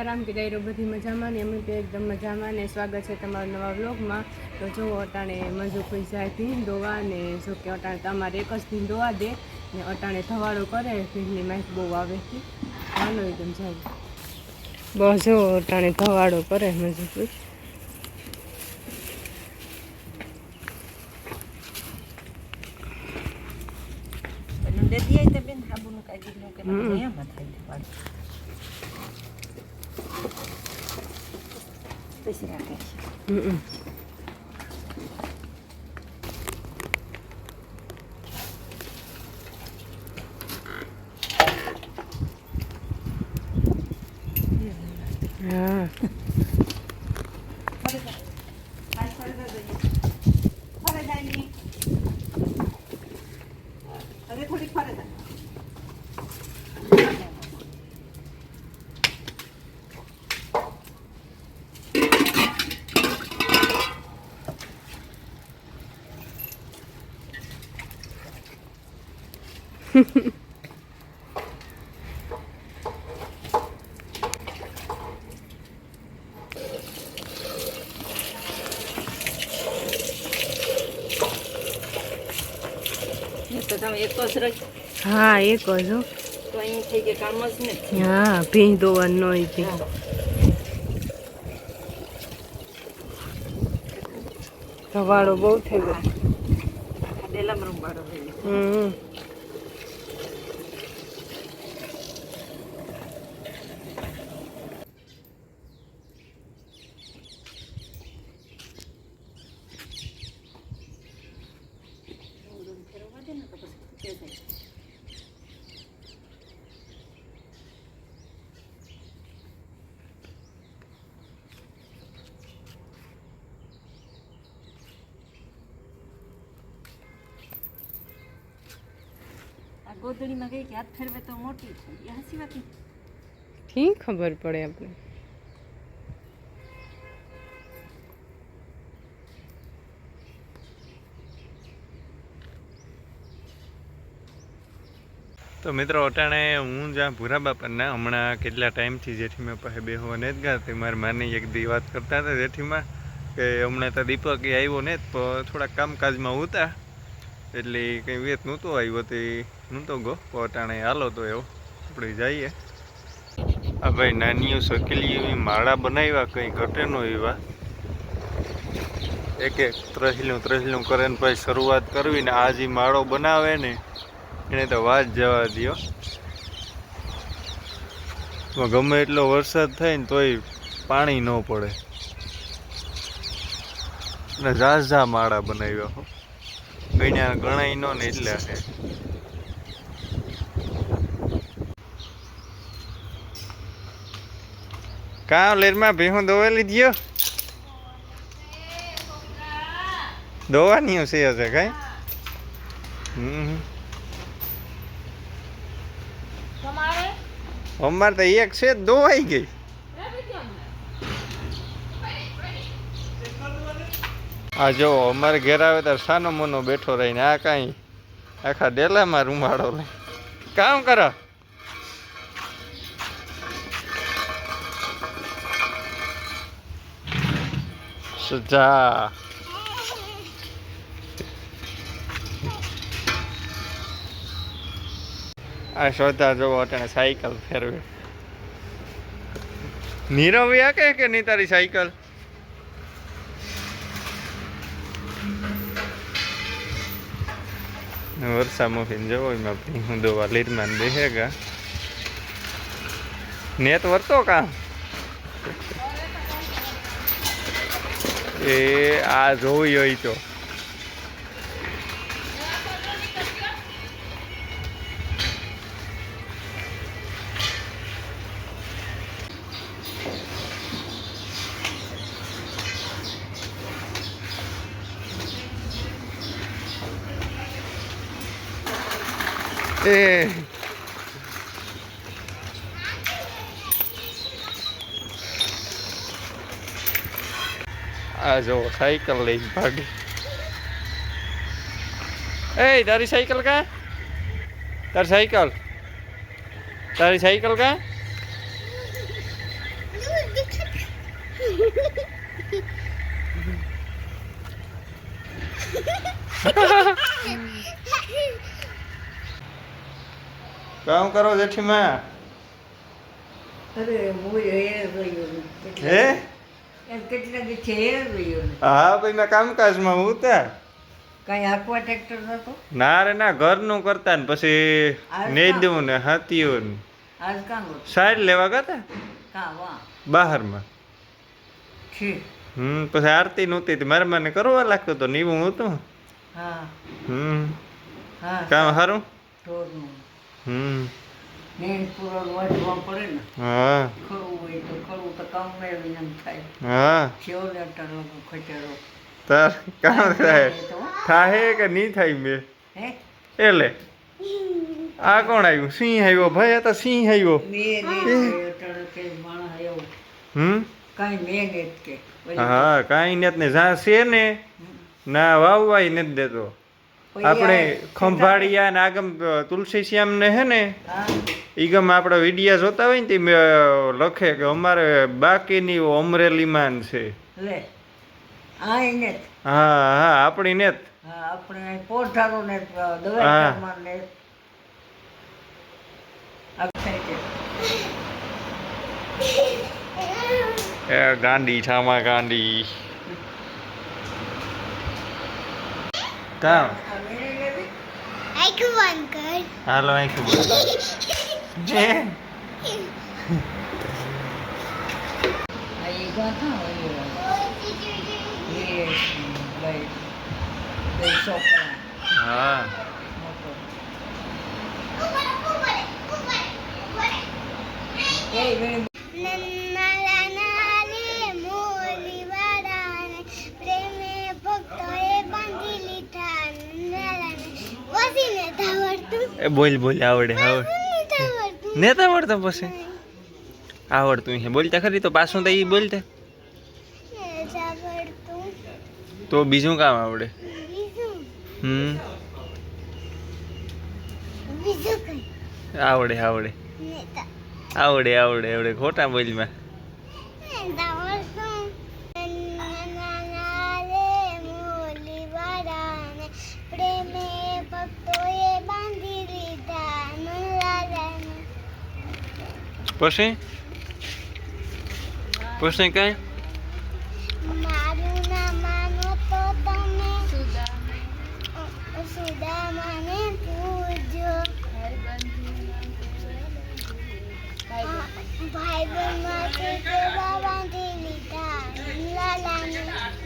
સીતાराम की डायरो बधी मजामां ने अमे तो एकदम मजामां ने स्वागत है तमारा नवा व्लॉगमां। तो जो अटाणे मजू कोई जाए भीन दोवा ने जो कि अटाणे तमारे एक ज भीन दोवा दे ने अटाणे धवाड़ो करे भीननी माइक बहू आवे थी हालो एकदम जाए बस जो अटाणे धवाड़ो करे मजू कोई दे दिया तो बिन हाबू नु काजी नु के नया मत है पैसे रखे हाँ तो તમે એક જ રખ हाँ एक हो તો અહીં થઈ કે કામ જ નથી हाँ भीन दोवा नोई थी धवाड़ो बहुत थे गो ડેલા મરમ બાડો હે गोदड़ी में गई कि हाथ फेरवे तो मोटी थी ये हंसी बात ठीक खबर पड़े अपने तो मित्रों अटाणे हूँ ज्यादा भूरा बापा हमणा के टाइम थी जेठी में पासे बेहवा नहीं गाती मारी मानी एक दी बात करता था जेठी में कि हमने तो दीपक आव्यो नहीं तो थोड़ा कामकाज में होता एटले कई वेत नहोतो आव्यो ते नहोतो गो अटाणे हालो तो एवं अपने जाइए आ भाई नानी सकेली एवी माड़ा बनाव्या कई घटे नो एवा एक एक त्रेसलू करे भाई शुरुआत करवी ने आज माड़ो बनावे ने एने तो वात जवा दियो गमे एटलो वरसाद थाय ने तोय पाणी न पड़े ने झाझा माड़ा बनाव्या हो गणाई नो ने एटले है का लेर में भेहू दोवेली दियो दोवानी हसे हसे कई अमार तो एक से दो आई गई आ जो अमारे घेर आवे तो सानो मोनो बैठो रही आ कहीं आखा डेला में रूमाड़ो ले काम करो जा आ श्रद्धा जो अटाणे साइकल फेरवे नीरव या के नहीं तारी साइकल वर्षा मोफिन जो हूँ दो लीर में देगा नेत वर्तो का ए आ जोई होई तो ए आ जो साइकिल ले भागी ए तारी साइकिल का तारी साइकिल का કામ કરો જેઠીમાં અરે હું એ રહ્યો હે એમ કેટલા દી છે એ રહ્યો હા ભાઈ મેં કામકાજમાં હું ત્યાં કાંઈ હાંકવા ટ્રેક્ટર નતો ના રે ના ઘરનું કરતા ને પછી નેદવું ને હાથીયું ને આજ કાં ગયો સાઈડ લેવા ગયા કાં વાહ બહારમાં છે પછી આરતી નહોતી તો મારે મને કરવા લાગતો તો નીવું હતું હા હા હા કામ સારું ઢોરનું નેણ પૂરો વાંચવા પડે ને હા ખરું હોય તો ખરું તો કામ મેળવીને એમ થાય હા છેવટે અટાણો ખચેડો તાર કામ થાય થાય કે નહીં થાય મેં હે એટલે આ કોણ આવ્યું સિંહ આવ્યો ભાઈ આ તો સિંહ આવ્યો મેં નહીં અટાણે કે માણસ આવ્યો કાંઈ મેં નહીં કે હા કાંઈ નથી ને જ્યાં છે ને ના વાવવાય નથી દેતો આપણે ખંભાળિયા ને આગમ તુલસી શ્યામ ને હે ને હા ઈ ગમ આપણે વિડીયા જોતા હોય ને તે લખે કે અમારે બાકીની અમરેલીમાં છે લે આ એને હા હા આપણી ને હા આપણે પોઠારો ને દવાઈ ને આ થાય છે એ ગાંડી છામા ગાંડી કામ હાલો આંખું બંધ જે આ એ ગાથા એ બે છોકરા હા મોટો એ બોલ બોલ આવડે આવડે નેતા આવડતા પછી આવડતું છે બોલતા ખરી તો પાછું તો એ બોલતા તો બીજું કામ આવડે આવડે આવડે આવડે આવડે આવડે ખોટા બોલમાં પછી પછી કઈ મારું નામ માનો તો તમે સુદામાને પૂજો ભાઈ બહેન માંથી કેવા બાંધી લીધા લાલાને